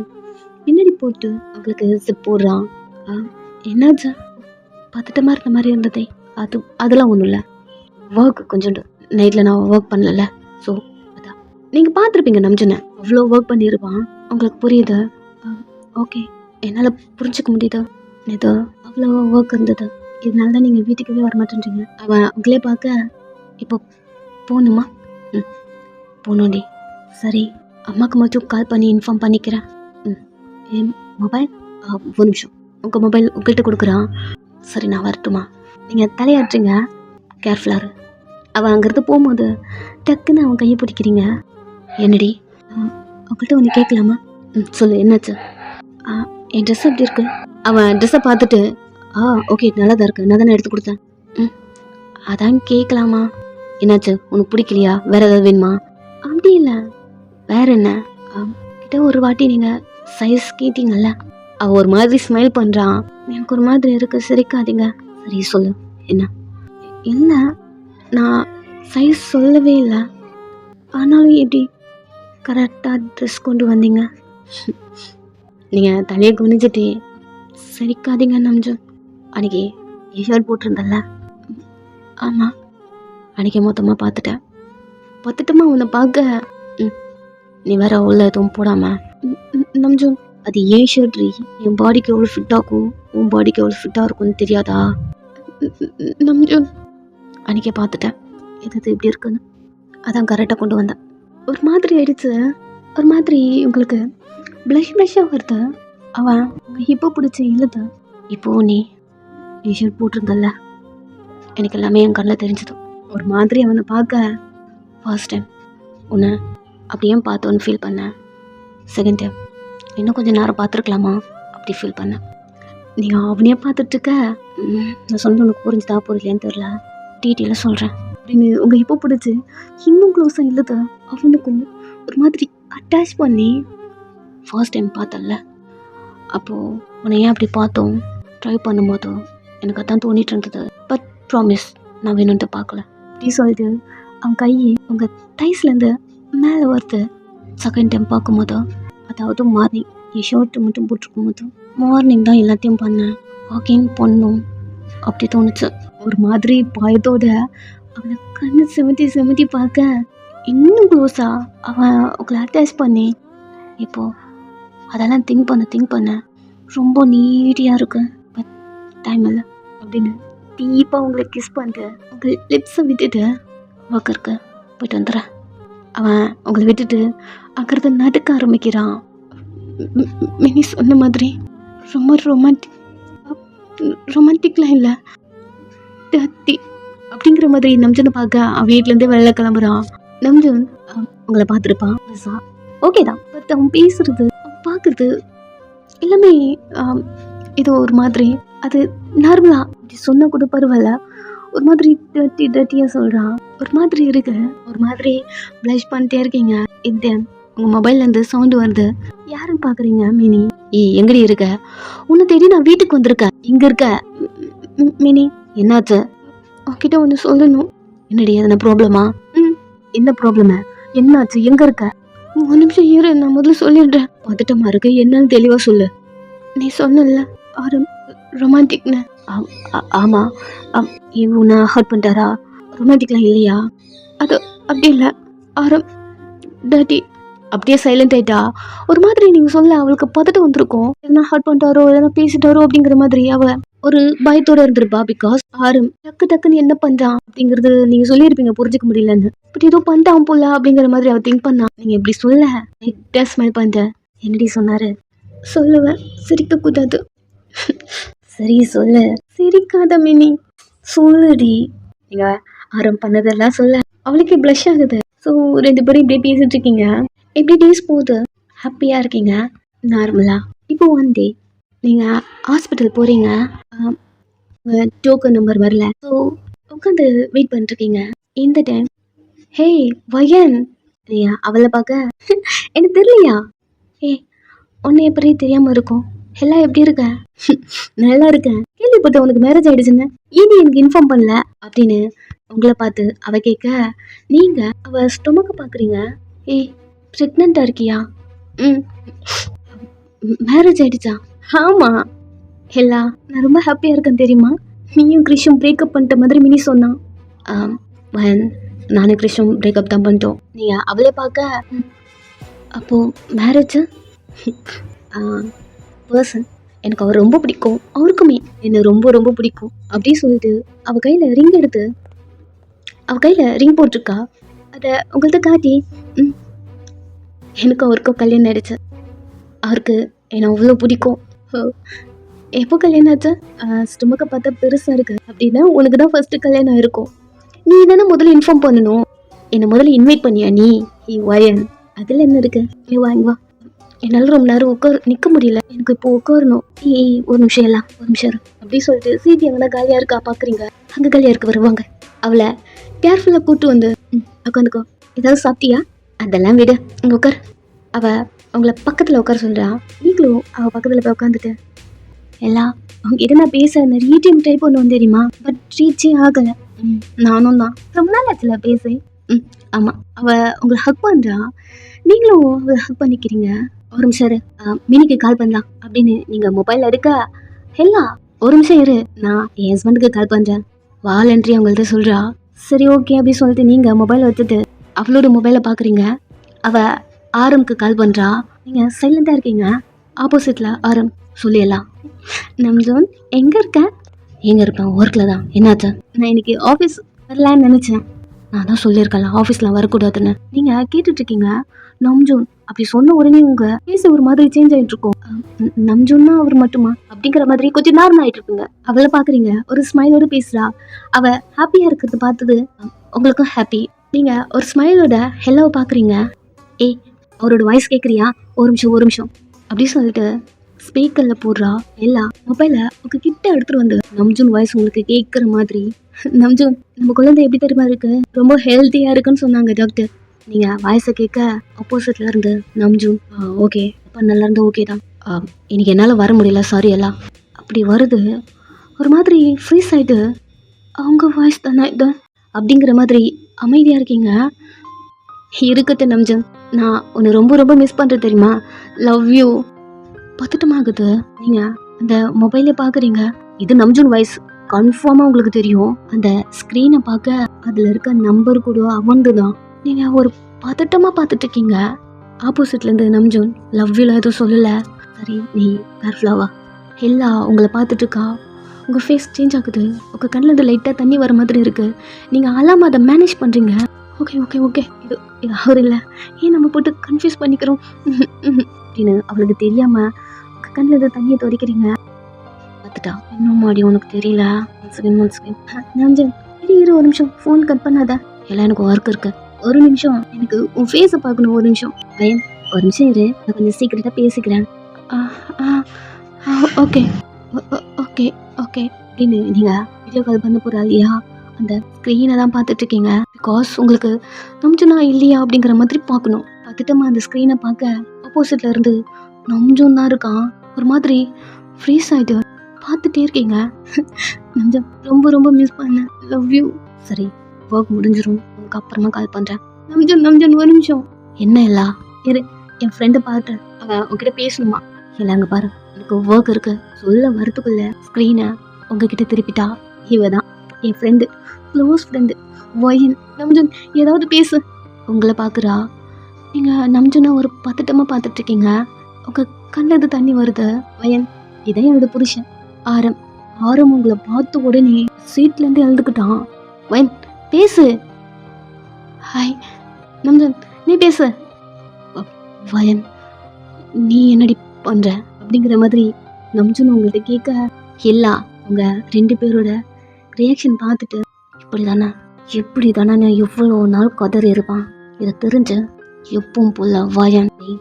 [SPEAKER 1] பின்னாடி போட்டு அவங்களுக்கு ஜிப் போடுறான். என்னாச்சா? பத்துட்டமா இருந்த மாதிரி இருந்ததே. அதெல்லாம் ஒன்றும் இல்லை, ஒர்க் கொஞ்சோண்டு நைட்டில் நான் ஒர்க் பண்ணல. ஸோ அதான் நீங்கள் பார்த்துருப்பீங்க நம்ஜூனை, அவ்வளோ ஒர்க் பண்ணியிருப்பான். உங்களுக்கு புரியுது? ஓகே, என்னால் புரிஞ்சுக்க முடியுது. நேற்று அவ்வளோ ஒர்க் இருந்தது, இதனால தான் நீங்கள் வீட்டுக்கவே வர மாட்டேன்றீங்க. அவன் உங்களே பார்க்க இப்போ போகணுமா? போகணுண்டி. சரி, அம்மாவுக்கு மட்டும் கால் பண்ணி இன்ஃபார்ம் பண்ணிக்கிறேன். என் மொபைல் ஒரு நிமிஷம், உங்கள் மொபைல் உங்கள்கிட்ட கொடுக்குறான். சரி, நான் வரட்டுமா? நீங்கள் தலையாட்டுறீங்க, கேர்ஃபுல்லாக இரு. அவன் அங்கேருந்து போகும்போது டக்குன்னு அவன் கையை பிடிக்கிறீங்க. என்னடி, உங்கள்கிட்ட ஒன்று கேட்கலாமா? சொல்லு, என்னாச்சு? என் ட்ரெஸ் எப்படி இருக்கு? அவன் ட்ரெஸ்ஸை பார்த்துட்டு ஓகே, நல்லா தான் இருக்கு, நான் தானே எடுத்து கொடுத்தேன். அதான் கேட்கலாமா? என்னாச்சு, உனக்கு பிடிக்கலையா? வேற ஏதாவது வேணுமா? அப்படி இல்லை, வேற என்ன? கிட்ட ஒரு வாட்டி நீங்கள் சைஸ் கேட்டீங்கல்ல. அவன் ஒரு மாதிரி ஸ்மைல் பண்ணுறான். எனக்கு ஒரு மாதிரி இருக்கு, சிரிக்காதீங்க. சரி சொல்லு, என்ன? இல்லை, நான் சைஸ் சொல்லவே இல்லை. ஆனாலும் எப்படி கரெக்டாக ட்ரெஸ் கொண்டு வந்தீங்க? நீங்கள் தலையை குனிஞ்சிட்டு சிரிக்காதீங்க நம்ஜூன். அன்றைக்கி ஷர்ட் போட்டிருந்தல்ல? ஆமாம், அன்றைக்கி மொத்தமாக பார்த்துட்டமா உன்னை பார்க்க. நீ வேற உள்ள எதுவும் போடாமல். நம்ஜூன், அது ஏன் ஷர்ட் ரீ, என் பாடிக்கு எவ்வளோ ஃபிட் ஆகும், உன் பாடிக்கு எவ்வளோ ஃபிட்டாக இருக்கும்னு தெரியாதா? நம்ஜூன், அன்றைக்கே பார்த்துட்டேன் எது எப்படி இருக்குன்னு, அதான் கரெக்டாக கொண்டு வந்தேன். ஒரு மாதிரி ஆயிடுச்சு, ஒரு மாதிரி உங்களுக்கு ப்ளஷ்ஷாக வருது. அவன் உங்கள் ஹிப்போ பிடிச்சி இழுது. இப்போது நீ ஷர்ட் போட்டிருந்தல்ல, எனக்கு எல்லாமே என் கண்ணில் தெரிஞ்சது. ஒரு மாதிரி அவனை பார்க்க ஃபர்ஸ்ட் டைம் உன்னை அப்படியே பார்த்தோன்னு ஃபீல் பண்ணேன். செகண்ட் டைம் இன்னும் கொஞ்சம் நேரம் பார்த்துருக்கலாமா அப்படி ஃபீல் பண்ணேன். நீங்கள் அவனையே பார்த்துட்ருக்க. நான் சொன்ன உனக்கு புரிஞ்சுதா புரியலையான்னு தெரில, டீட்டெயிலாக சொல்கிறேன் அப்படின்னு உங்கள் இப்போ பிடிச்சி இன்னும் க்ளோஸாக இல்லது. அவனுக்கும் ஒரு மாதிரி அட்டாச் பண்ணி ஃபர்ஸ்ட் டைம் பார்த்தல, அப்போது உன்னை ஏன் அப்படி பார்த்தோம் ட்ரை பண்ணும்போதோ எனக்கு அதான் தோணிட்டு இருந்தது. பட் ப்ராமிஸ், நான் வேணும்ட்டு பார்க்கல அப்படி சொல்லிட்டு அவன் கையை உங்கள் டைஸ்லேருந்து மேலே வருது. செகண்ட் டைம் பார்க்கும்போதோ, அதாவது மார்னிங் என் ஷர்ட்டு மட்டும் போட்டிருக்கும் போது மார்னிங் தான் எல்லாத்தையும் பண்ணேன், வாக்கிங் பண்ணணும் அப்படி தோணுச்சு. ஒரு மாதிரி பயத்தோட அவனை கண்ணு செமத்தி பார்க்க இன்னும் க்ளோஸாக அவன் உங்களை அட்டாச் பண்ணி இப்போது அதெல்லாம் திங்க் பண்ண ரொம்ப நீட்டியாக இருக்கு. பட் டைம் இல்லை அப்படின்னு டீப்பாக உங்களை கிஸ் பண்ணிட்டு உங்கள் லிப்ஸை விட்டுட்டு ஒர்க் இருக்க போயிட்டு வந்துடுறேன். அவன் உங்களை விட்டுட்டு அங்கிறது நடுக்க ஆரம்பிக்கிறான். மினி சொன்ன மாதிரி ரொம்ப ரொமான்டிக்லாம் இல்லை, டர்ட்டி அப்படிங்கிற மாதிரி நம்ஜூனை பார்க்க அவன் வீட்டிலேருந்தே வெளில கிளம்புறான். நம்ஜூன் உங்களை பார்த்துருப்பான், ஓகே தான். பட் அவன் பேசுறது பார்க்குறது எல்லாமே இது ஒரு மாதிரி, அது நார்மலாக அப்படி சொன்னால் கூட பரவாயில்ல, ஒரு மாதிரி டர்ட்டியாக சொல்கிறான். ஒரு மாதிரி இருக்கு, ஒரு மாதிரி ப்ளஷ் பண்ணிட்டே இருக்கீங்க. இது உங்கள் மொபைல்லேருந்து சவுண்டு வருது. யாருன்னு பார்க்குறீங்க? மினி, எங்கடி இருக்க? உன்னை தேடி நான் வீட்டுக்கு வந்திருக்கேன், இங்கே இருக்க. மினி, என்னாச்சு? உன்கிட்ட ஒன்று சொல்லணும். என்னடி, எதனா ப்ராப்ளமா? என்ன ப்ராப்ளம்? என்னாச்சு? எங்க இருக்க? ஒரு நிமிஷம் இரு, நான் முதல்ல சொல்லிடுறேன். பதட்டமா இருக்கு, என்னன்னு தெளிவா சொல்லு. நீ சொன்னல ஆரம் ரொமான்டிக்னு. ஆமா. உன்னை ஹர்ட் பண்ணிட்டாரா? ரொமான்டிக்லாம் இல்லையா? அது அப்படி இல்லை ஆரம், டாடி. அப்படியே சைலண்ட் ஆயிட்டா. ஒரு மாதிரி நீங்க சொல்ல அவளுக்கு பதட்டம் வந்திருக்கும். எதனா ஹர்ட் பண்ணிட்டாரோ, எதனா பேசிட்டாரோ அப்படிங்கிற மாதிரி அவ ஒரு பயத்தோட இருந்திருப்பா. பிகாஸ் ஆரம் டக்குன்னு என்ன பண்றான் அப்படிங்கறது நீங்க சொல்லியிருப்பீங்க, புரிஞ்சுக்க முடியலன்னு. பட் ஏதோ பண்ணிட்டான் போல அப்படிங்கிற மாதிரி அவ திங்க் பண்ணா. நீங்க எப்படி சொல்ல ஸ்மைல் பண்ற. என்னடி சொன்னாரு? சொல்லுவேன், சிரிக்க கூடாது. சரி சொல்லு. சிரிக்காத மினி, சொல்லுடி. நீங்க ஆரம் பண்ணதெல்லாம் சொல்ல அவளுக்கு ப்ளஷ் ஆகுது. ஸோ 2 பேரும் இப்படியே பேசிட்டு இருக்கீங்க. எப்படி டேஸ் போகுது? ஹாப்பியா இருக்கீங்க? நார்மலா. இப்போ ஒன் டே நீங்க ஹாஸ்பிட்டல் போறீங்க. டோக்கன் நம்பர் வரல. ஸோ உட்காந்து வெயிட் பண்ணிட்டு இருக்கீங்க. இந்த டைம் ஹே வயன், அவளை பார்க்க எனக்கு தெரியலையா? ஏ, உன்னை எப்படி தெரியாம இருக்கும்? எல்லாம் எப்படி இருக்க? நல்லா இருக்கேன். கேள்விப்பட்ட உனக்கு மேரேஜ் ஆயிடுச்சுன்னு, ஏன் எனக்கு இன்ஃபார்ம் பண்ணல அப்படின்னு உங்களை பார்த்து அவ கேட்க, நீங்க அவ ஸ்டொமக்க பாக்குறீங்க. ஏய், பிரெக்னண்டா இருக்கியா? ம், மேரேஜ் ஆயிடுச்சா? ஆமா. ஹெல்லா, நான் ரொம்ப ஹாப்பியா இருக்கேன் தெரியுமா? நீயும் கிறிஷும் பிரேக்கப் பண்ணிட்ட மாதிரி மினி சொன்னான். வயன், நானும் கிறிஷும் பிரேக்கப் தான் பண்ணிட்டோம். நீ அவளை பார்க்க அப்போ மேரேஜ் பர்சன் எனக்கு அவர் ரொம்ப பிடிக்கும், அவருக்குமே என்னை ரொம்ப ரொம்ப பிடிக்கும் அப்படின்னு சொல்லிட்டு அவ கையில ரிங் எடுத்து அவ கையில ரிங் போட்டிருக்கா. அதை உங்கள்கிட்ட காட்டி, எனக்கு அவருக்கும் கல்யாணம் ஆயிடுச்சு. அவருக்கு என்னை அவ்வளோ பிடிக்கும். எப்போ கல்யாணம் ஆச்சு? ஸ்டொமக்கை பார்த்தா பெருசா இருக்கு அப்படின்னா உனக்கு தான் ஃபர்ஸ்ட் கல்யாணம் ஆயிருக்கும். நீ தானே முதல்ல இன்ஃபார்ம் பண்ணணும். என்னை முதல்ல இன்வைட் பண்ணியா நீ? வயன், அதில் என்ன இருக்கு? நீ வாங்க வா. என்னால் ரொம்ப நேரம் நிற்க முடியல, எனக்கு இப்போ உட்காரணும். ஏய், ஒரு நிமிஷம் எல்லாம், ஒரு நிமிஷம் அப்படி சொல்லிட்டு சீட்டி எங்கன்னா காலியாக இருக்கா பார்க்குறீங்க? அங்கே காலியாக இருக்க வருவாங்க. அவளை கேர்ஃபுல்லாக கூப்பிட்டு வந்து உட்காந்துக்கோ. ஏதாவது சாப்பிட்டியா? அதெல்லாம் விடு, அங்கே உட்கார். அவள் அவங்கள பக்கத்தில் உட்கார சொல்கிறா. நீங்களும் அவள் பக்கத்தில் போய் உட்காந்துட்டு, எல்லாம் அவங்க கிட்ட நான் பேச நிறைய டைம் ட்ரை பண்ணுவோம் தெரியுமா? பட் ரீச்சே ஆகலை. நானும் தான் ரொம்ப நாள் ஆச்சுல பேசி. ஆமாம். அவள் உங்களை ஹக் பண்ணுறா, நீங்களும் அவளை ஹக் பண்ணிக்கிறீங்க. ஒரு நிமிஷம் இரு, மினிக்கு கால் பண்ணலாம் அப்படின்னு நீங்கள் மொபைல் எடுக்க, ஹெல்லா ஒரு நிமிஷம் இரு, நான் என் ஹஸ்பண்டுக்கு கால் பண்ணுறேன் வாலன்றி அவங்கள்ட்ட சொல்கிறா. சரி ஓகே அப்படின்னு சொல்லிட்டு நீங்கள் மொபைலை வச்சுட்டு அவளோட மொபைலை பார்க்குறீங்க. அவள் ஆரம்க்கு கால் பண்ணுறா. நீங்கள் சைலண்டாக இருக்கீங்க. ஆப்போசிட்டில் ஆரம் சொல்லிடலாம். நம்ஜோன் எங்கே இருக்க? எங்கே இருப்பேன்? ஒர்க்கில் தான். என்னாச்சு? நான் இன்னைக்கு ஆஃபீஸ் வரலான்னு நினச்சேன். நான் தான் சொல்லியிருக்கேன்ல ஆஃபீஸில் வரக்கூடாதுன்னு. நீங்கள் கேட்டுட்ருக்கீங்க. நம்ஜோன் அப்படி சொன்ன உடனே உங்கள் பேச ஒரு மாதிரி சேஞ்ச் ஆகிட்டு இருக்கும். நம்ஜோன்னா அவர் மட்டுமா அப்படிங்கிற மாதிரி கொஞ்சம் நார்மல் ஆகிட்டு இருக்குங்க. அவளை பார்க்குறீங்க, ஒரு ஸ்மைலோடு பேசுகிறா. அவள் ஹாப்பியாக இருக்கிறது பார்த்தது உங்களுக்கும் ஹாப்பி. நீங்கள் ஒரு ஸ்மைலோட ஹெல்லோவை பார்க்குறீங்க. ஏய், அவரோட வாய்ஸ் கேட்குறியா? ஒரு நிமிஷம் அப்படி சொல்லிட்டு ஸ்பீக்கரில் போடுறா. எல்லாம் மொபைலை உங்கள் கிட்ட எடுத்துகிட்டு வந்து நம்ஜூன் வாய்ஸ் உங்களுக்கு கேட்குற மாதிரி. நம்ஜூன், நம்ம குழந்தை எப்படி தெரியுமா இருக்கு? ரொம்ப ஹெல்த்தியாக இருக்குன்னு சொன்னாங்க டாக்டர். நீங்கள் வாய்ஸை கேட்க ஆப்போசிட்டில் இருந்து நம்ஜூன், ஓகே அப்போ நல்லா இருந்தால் ஓகே தான். இன்னைக்கு என்னால் வர முடியல, சாரி எல்லாம். அப்படி வருது, ஒரு மாதிரி ஃப்ரீஸ் ஆகிட்டு, அவங்க வாய்ஸ் தானே இது அப்படிங்கிற மாதிரி அமைதியாக இருக்கீங்க. இருக்கட்டும் நம்ஜூன், நான் உன்னை ரொம்ப ரொம்ப மிஸ் பண்ணுறேன் தெரியுமா? Love you. பதட்டமாகுது. நீங்கள் அந்த மொபைலே பார்க்குறீங்க. இது நம்ஜூன் வாய்ஸ் கன்ஃபார்மாக உங்களுக்கு தெரியும். அந்த ஸ்க்ரீனை பார்க்க அதில் இருக்க நம்பர் கூட அவன்து தான். நீங்கள் ஒரு பதட்டமாக பார்த்துட்டு இருக்கீங்க. ஆப்போசிட்லேருந்து நம்ஜூன் லவ் யூலாம் எதுவும் சொல்லலை. சரி நீ கேர்ஃபுல்லாவா. எல்லா உங்களை பார்த்துட்டு இருக்கா. உங்கள் ஃபேஸ் சேஞ்ச் ஆகுது. உங்கள் கண்ணில் இருந்து லைட்டாக தண்ணி வர மாதிரி இருக்குது. நீங்கள் அழாமல் அதை மேனேஜ் பண்ணுறீங்க. ஓகே இது அவர் இல்லை, ஏன் நம்ம போட்டு கன்ஃபியூஸ் பண்ணிக்கிறோம் அப்படின்னு அவளுக்கு தெரியாமல் உங்கள் கண்ணில் இருந்து தண்ணியை துடைக்கிறீங்க. பார்த்துட்டா. இன்னும் மாடி உனக்கு தெரியல. நம்ஜூன் இரு ஒரு நிமிஷம், ஃபோன் கட் பண்ணாத. எல்லாம் எனக்கு ஒர்க் இருக்கு. ஒரு நிமிஷம், எனக்கு உன் ஃபேஸை பார்க்கணும். ஒரு நிமிஷம் பையன், ஒரு நிமிஷம் இரு, நான் கொஞ்சம் சீக்கிரட்டாக பேசிக்கிறேன். ஓகே ஓகே ஓகே அப்படின்னு நீங்கள் வீடியோ கால் பண்ண போகிறா இல்லையா? அந்த ஸ்க்ரீனை தான் பார்த்துட்ருக்கீங்க. பிகாஸ் உங்களுக்கு நம்ஜூனா இல்லையா அப்படிங்கிற மாதிரி பார்க்கணும். பார்த்துட்டோமா அந்த ஸ்க்ரீனை பார்க்க ஆப்போசிட்டில் இருந்து நம்ஜூன் தான் இருக்கான். ஒரு மாதிரி ஃப்ரீஸ் ஆகிட்டு பார்த்துட்டே இருக்கீங்க. நம்ஜூன் ரொம்ப ரொம்ப மிஸ் பண்ணேன், லவ் யூ. சரி ஒர்க் முடிஞ்சிடும், உங்களுக்கு அப்புறமா கால் பண்ணுறேன். நம்ஜன் ஒரு நிமிஷம். என்ன இல்லா இரு, என் ஃப்ரெண்டை பார்த்து அவன் உங்ககிட்ட பேசணுமா? இல்லை அங்கே பாரு, எனக்கு ஒர்க் இருக்கு. சொல்ல வரத்துக்குள்ள ஸ்க்ரீனை உங்ககிட்ட திருப்பிட்டா. இவ தான் என் ஃப்ரெண்டு, க்ளோஸ் ஃப்ரெண்டு வயன். நம்ஜன் ஏதாவது பேசு. உங்களை பார்க்குறா. நீங்கள் நம்ஜனை ஒரு பதட்டமாக பார்த்துட்டு இருக்கீங்க. உங்கள் கண்ணது தண்ணி வருது. வயன், இதான் என்னோட புருஷன் ஆரம். ஆரம் உங்களை பார்த்த உடனே சீட்லேருந்து எழுதுக்கிட்டான். வயன் பேசு. ஹாய் நம்ஜன், நீ பேசு. வயன், நீ என்னடி பண்ற அப்படிங்கிற மாதிரி நம்ஜன் உங்கள்கிட்ட கேட்க, எல்லா உங்க 2 பேரோட ரியாக்ஷன் பார்த்துட்டு எப்படி தானே நான் எவ்வளோ நாள் கதறி இருப்பான். இதை தெரிஞ்சு எப்பவும் போல வயன் நீ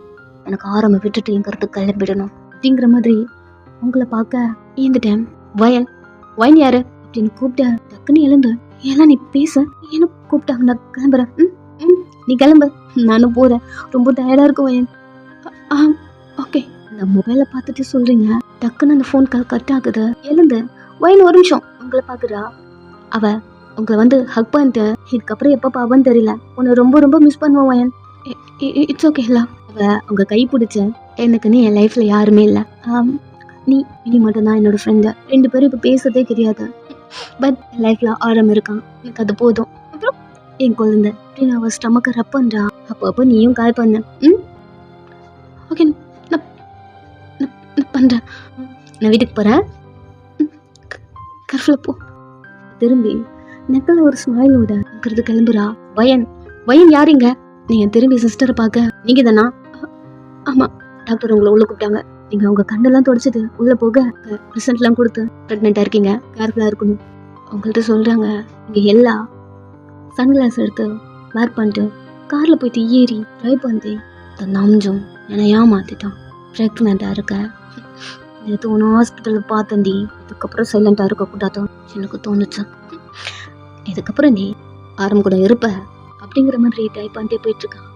[SPEAKER 1] எனக்கு ஆரம்ப விட்டுட்டு எங்கிறது கிளம்பிடணும் அப்படிங்கிற மாதிரி உங்களை பார்க்க ஏந்துட்டேன். வயன் வயன் யாரு அப்படின்னு கூப்பிட்ட டக்குன்னு எழுந்து, ஏன்னா நீ பேச எனக்கு கூப்பிட்டாங்க, நான் கிளம்புறேன். நீ கிளம்பு, நானும் போறேன், ரொம்ப டயர்டா இருக்கும் வயன். ஓகே. அந்த மொபைலை பார்த்துட்டு சொல்றீங்க. டக்குன்னு அந்த ஃபோன் கால் கட் ஆகுது. எழுந்து வயன் ஒரு நிமிஷம். உங்களை பார்க்குறா. அவ உங்களை வந்து ஹக் பண்ணிட்டு, இதுக்கப்புறம் எப்போ பாவன்னு தெரியல, உன்னை ரொம்ப ரொம்ப மிஸ் பண்ணுவோம் வயன். இட்ஸ் ஓகே இல்ல. அவ உங்க கை பிடிச்ச, எனக்குன்னு என் லைஃப்ல யாருமே இல்லை, நீ மட்டும்தான் என்னோட ஃப்ரெண்டு. 2 பேரும் இப்போ பேசுறதே கிடையாது. பட் லைஃப்ல ஆரம் இருக்கான், எனக்கு அது போதும். அப்புறம் என் குழந்தை அப்படின்னு அவ ஸ்டமக்கை ரப் பண்றா. அப்போ நீயும் கால் பண்ண. ஓகே, நான் பண்றேன். நான் வீட்டுக்கு போறேன், கர்ஃபுல்லா போ. திரும்பி நெக்கல ஒரு ஸ்மைலோட அங்கிறது கிளம்புறா. வயன் யாருங்க? நீங்க திரும்பி சிஸ்டரை பார்க்க, நீங்க தானா? ஆமா, டாக்டர் உங்களை உள்ள கூப்பிட்டாங்க. நீங்க உங்க கண்ணெல்லாம் தொடச்சிட்டு உள்ள போக ரிசல்ட்லாம் கொடுத்து ப்ரெக்னெண்டா இருக்கீங்க, கேர்ஃபுல்லா இருக்கணும். உங்கள்கிட்ட சொல்றாங்க. இங்க எல்லா சன்கிளாஸ் எடுத்து வேர் பண்ணிட்டு கார்ல போயிட்டு ஏறி ட்ரைவ் பண்ணி நம்ஜும் என்னை ஏமாத்திட்டான். ப்ரெக்னெண்டா இருக்க நேற்று ஒன்று ஹாஸ்பிட்டலில் பார்த்தண்டி. இதுக்கப்புறம் சைலண்டாக இருக்கக்கூடாது எனக்கு தோணுச்சு. இதுக்கப்புறம் நீ ஆரம் கூட இருப்ப அப்படிங்கிற மாதிரி ட்ரை பண்ணிட்டே போயிட்டுருக்கான்.